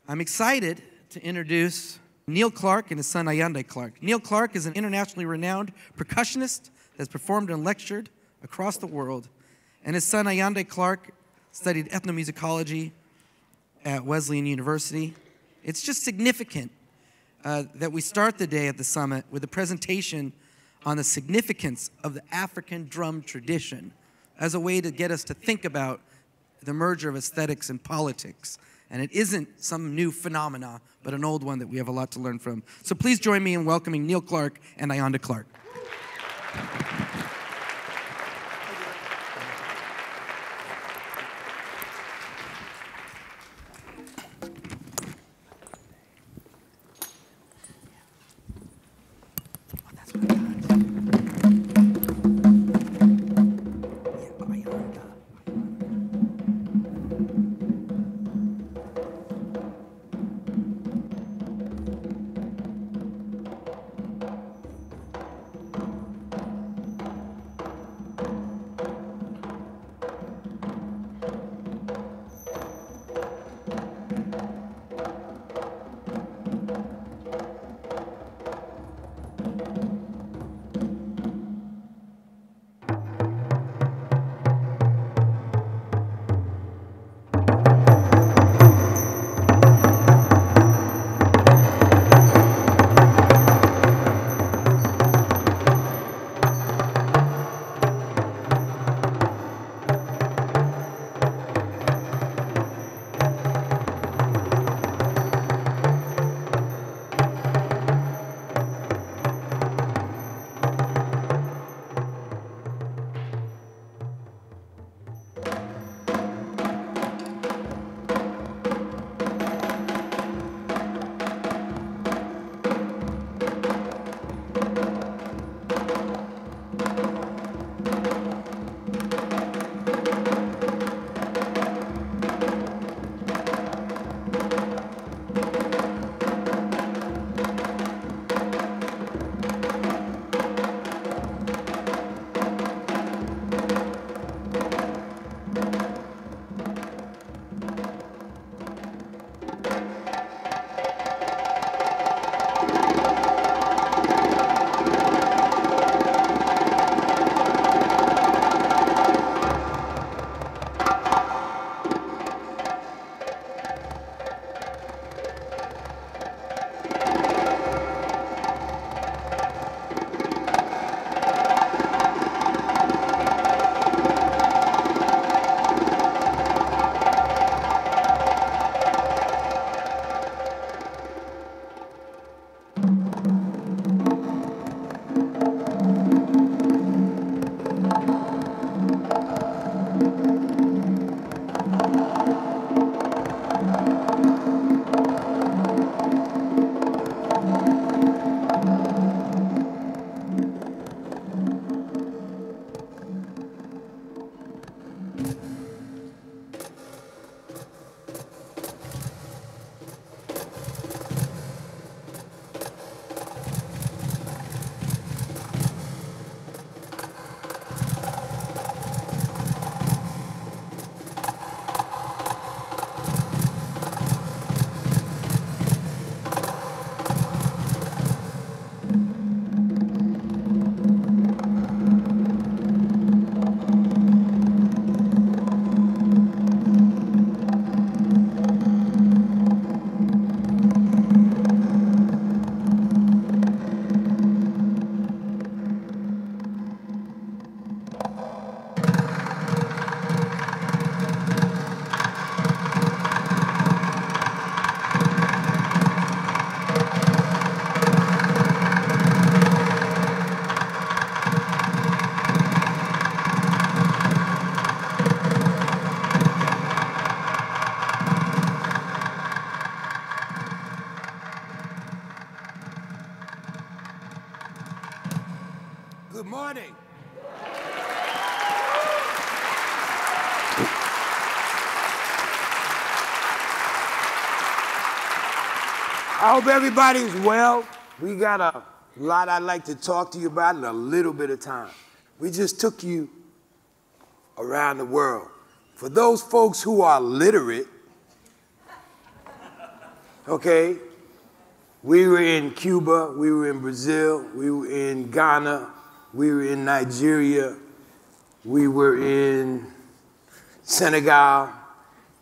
I'm excited to introduce Neil Clarke and his son Ayanda Clarke. Neil Clarke is an internationally renowned percussionist that has performed and lectured across the world, and his son Ayanda Clarke studied ethnomusicology at Wesleyan University. It's just significant that we start the day at the summit with a presentation on the significance of the African drum tradition as a way to get us to think about the merger of aesthetics and politics. And it isn't some new phenomena, but an old one that we have a lot to learn from. So please join me in welcoming Neil Clarke and Ayanda Clarke. Good morning. I hope everybody's well. We got a lot I'd like to talk to you about in a little bit of time. We just took you around the world. For those folks who are literate, okay? We were in Cuba, we were in Brazil, we were in Ghana, we were in Nigeria, we were in Senegal,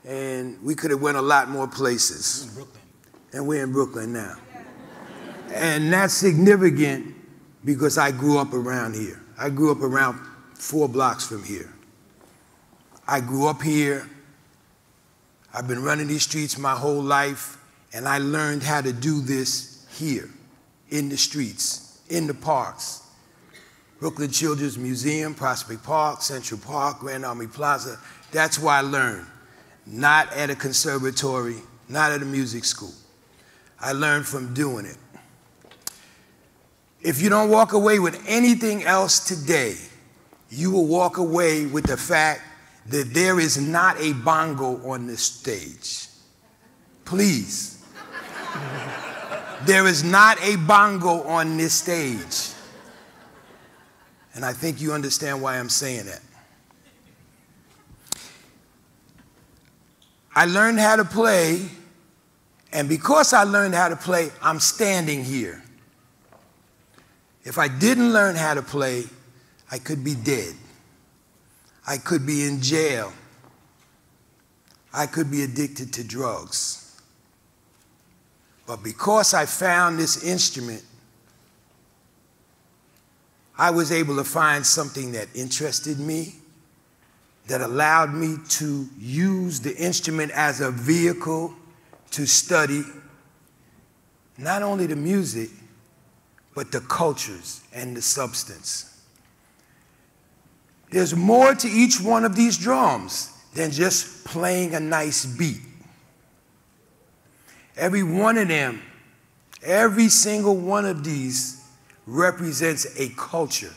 and we could have went a lot more places. And we're in Brooklyn now. And that's significant because I grew up around here. I grew up around 4 blocks from here. I grew up here. I've been running these streets my whole life, and I learned how to do this here, in the streets, in the parks. Brooklyn Children's Museum, Prospect Park, Central Park, Grand Army Plaza. That's where I learned. Not at a conservatory, not at a music school. I learned from doing it. If you don't walk away with anything else today, you will walk away with the fact that there is not a bongo on this stage. Please. There is not a bongo on this stage. And I think you understand why I'm saying that. I learned how to play, and because I learned how to play, I'm standing here. If I didn't learn how to play, I could be dead. I could be in jail. I could be addicted to drugs. But because I found this instrument, I was able to find something that interested me, that allowed me to use the instrument as a vehicle to study not only the music, but the cultures and the substance. There's more to each one of these drums than just playing a nice beat. Every one of them, every single one of these represents a culture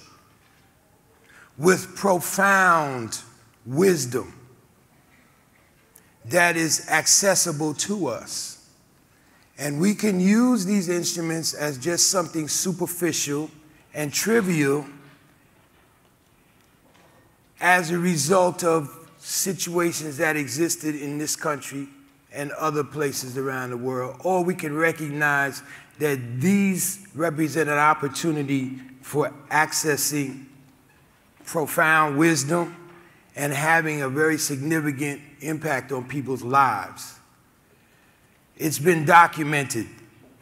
with profound wisdom that is accessible to us. And we can use these instruments as just something superficial and trivial as a result of situations that existed in this country and other places around the world. Or we can recognize that these represent an opportunity for accessing profound wisdom and having a very significant impact on people's lives. It's been documented,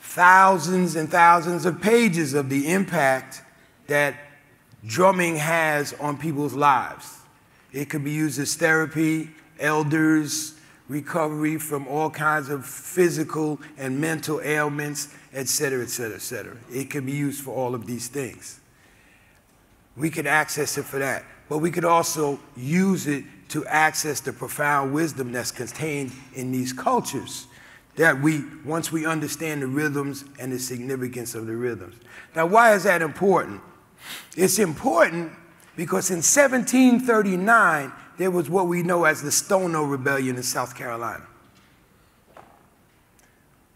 thousands and thousands of pages of the impact that drumming has on people's lives. It could be used as therapy, elders, recovery from all kinds of physical and mental ailments, et cetera, et cetera, et cetera. It can be used for all of these things. We could access it for that. But we could also use it to access the profound wisdom that's contained in these cultures, that once we understand the rhythms and the significance of the rhythms. Now, why is that important? It's important because in 1739, there was what we know as the Stono Rebellion in South Carolina,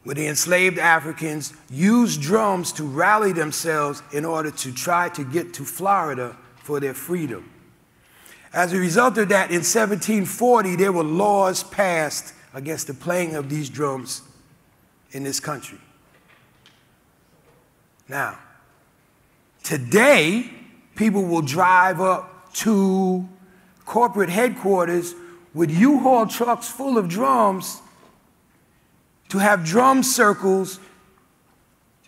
where the enslaved Africans used drums to rally themselves in order to try to get to Florida for their freedom. As a result of that, in 1740, there were laws passed against the playing of these drums in this country. Now, today, people will drive up to corporate headquarters with U-Haul trucks full of drums to have drum circles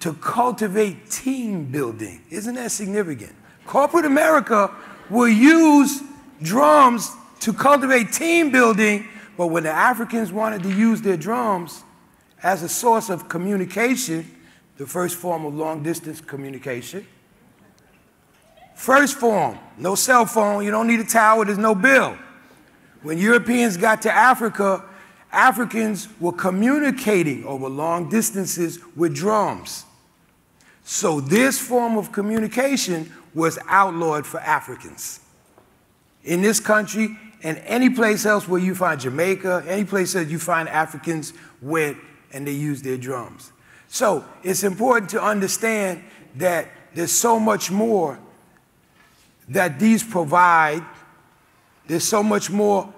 to cultivate team building. Isn't that significant? Corporate America will use drums to cultivate team building, but when the Africans wanted to use their drums as a source of communication, the first form of long-distance communication, first form, no cell phone, you don't need a tower, there's no bill. When Europeans got to Africa, Africans were communicating over long distances with drums. So this form of communication was outlawed for Africans. In this country and any place else where you find Jamaica, any place that you find Africans went and they used their drums. So it's important to understand that there's so much more that these provide. There's so much more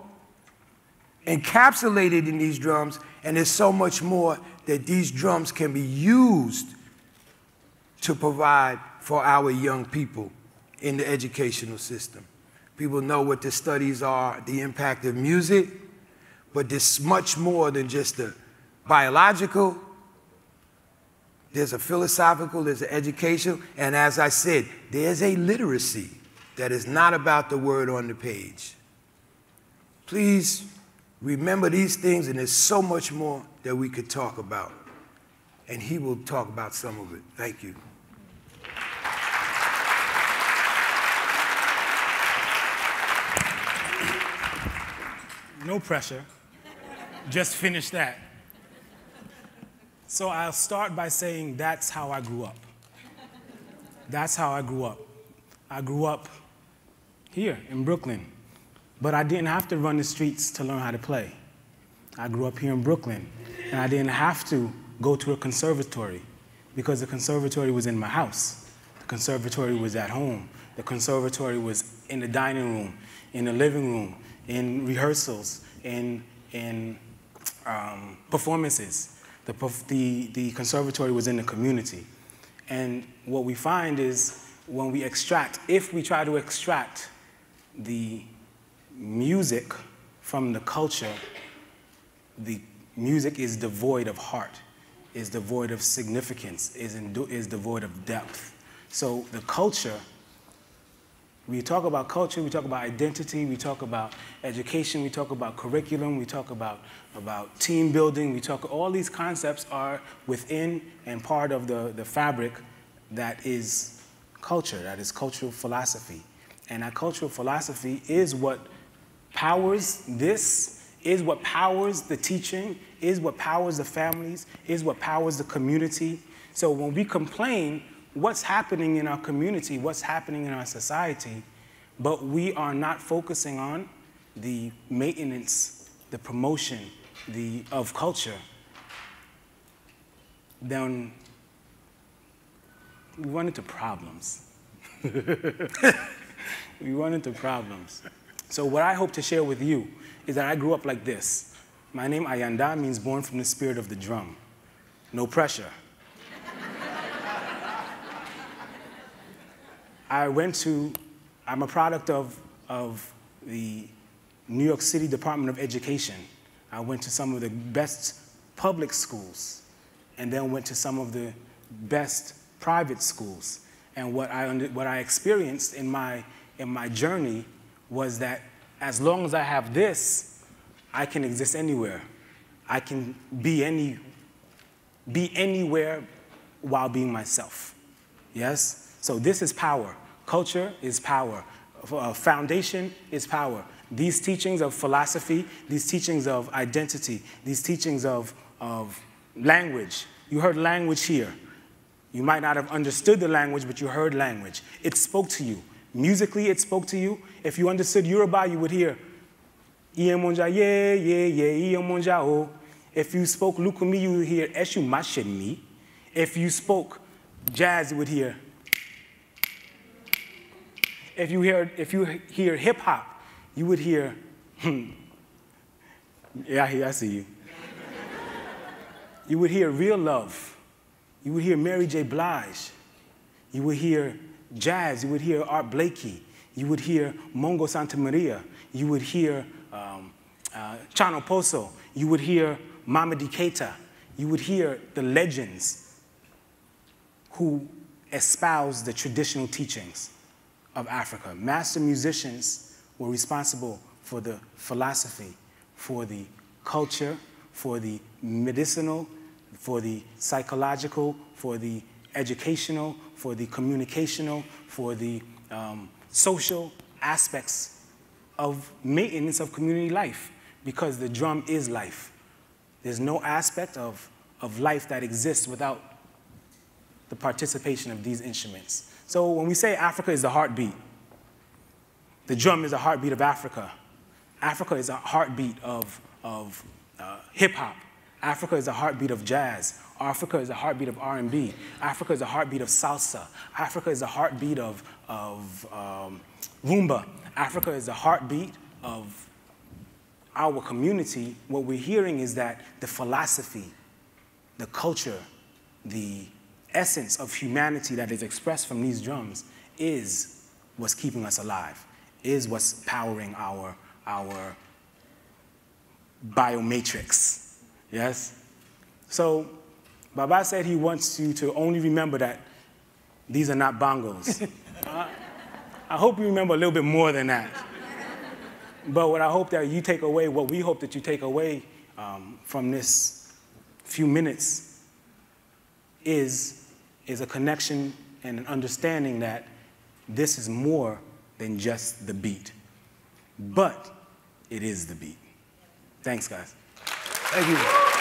encapsulated in these drums, and there's so much more that these drums can be used to provide for our young people in the educational system. People know what the studies are, the impact of music, but there's much more than just the biological. There's a philosophical, there's an educational, and as I said, there's a literacy that is not about the word on the page. Please remember these things, and there's so much more that we could talk about. And he will talk about some of it. Thank you. No pressure. Just finish that. So I'll start by saying that's how I grew up. That's how I grew up. I grew up here in Brooklyn, but I didn't have to run the streets to learn how to play. I grew up here in Brooklyn, and I didn't have to go to a conservatory because the conservatory was in my house. The conservatory was at home. The conservatory was in the dining room, in the living room, in rehearsals, in performances. The conservatory was in the community. And what we find is when we extract, if we try to extract the music from the culture, the music is devoid of heart, is devoid of significance, is devoid of depth. So the culture, we talk about culture, we talk about identity, we talk about education, we talk about curriculum, we talk about team building, we talk, all these concepts are within and part of the fabric that is culture, that is cultural philosophy. And that cultural philosophy is what powers this, is what powers the teaching, is what powers the families, is what powers the community. So when we complain, what's happening in our community, what's happening in our society, but we are not focusing on the maintenance, the promotion of culture, then we run into problems. We run into problems. So what I hope to share with you is that I grew up like this. My name Ayanda means born from the spirit of the drum. No pressure. I'm a product of the New York City Department of Education. I went to some of the best public schools and then went to some of the best private schools. And what I experienced in my journey was that as long as I have this, I can exist anywhere. I can be anywhere while being myself. Yes? So this is power. Culture is power. Foundation is power. These teachings of philosophy, these teachings of identity, these teachings of language. You heard language here. You might not have understood the language, but you heard language. It spoke to you. Musically, it spoke to you. If you understood Yoruba, you would hear, Iyemonja ye, ye, ye, Iyemonja o. If you spoke Lukumi, you would hear, Eshu Mashemi. If you spoke jazz, you would hear, if you hear hip hop, you would hear, yeah, I see you. You would hear Real Love. You would hear Mary J. Blige. You would hear jazz. You would hear Art Blakey. You would hear Mongo Santa Maria. You would hear Chano Pozo. You would hear Mamadi Keita. You would hear the legends who espouse the traditional teachings of Africa. Master musicians were responsible for the philosophy, for the culture, for the medicinal, for the psychological, for the educational, for the communicational, for the social aspects of maintenance of community life, because the drum is life. There's no aspect of life that exists without the participation of these instruments. So when we say Africa is the heartbeat, the drum is the heartbeat of Africa. Africa is a heartbeat of hip-hop. Africa is a heartbeat of jazz. Africa is a heartbeat of R&B. Africa is a heartbeat of salsa. Africa is a heartbeat of rumba. Africa is a heartbeat of our community, what we're hearing is that the philosophy, the culture, the essence of humanity that is expressed from these drums is what's keeping us alive, is what's powering our biomatrix, yes? So Baba said he wants you to only remember that these are not bongos. I hope you remember a little bit more than that. But what I hope that you take away, what we hope that you take away from this few minutes is a connection and an understanding that this is more than just the beat. But it is the beat. Thanks, guys. Thank you.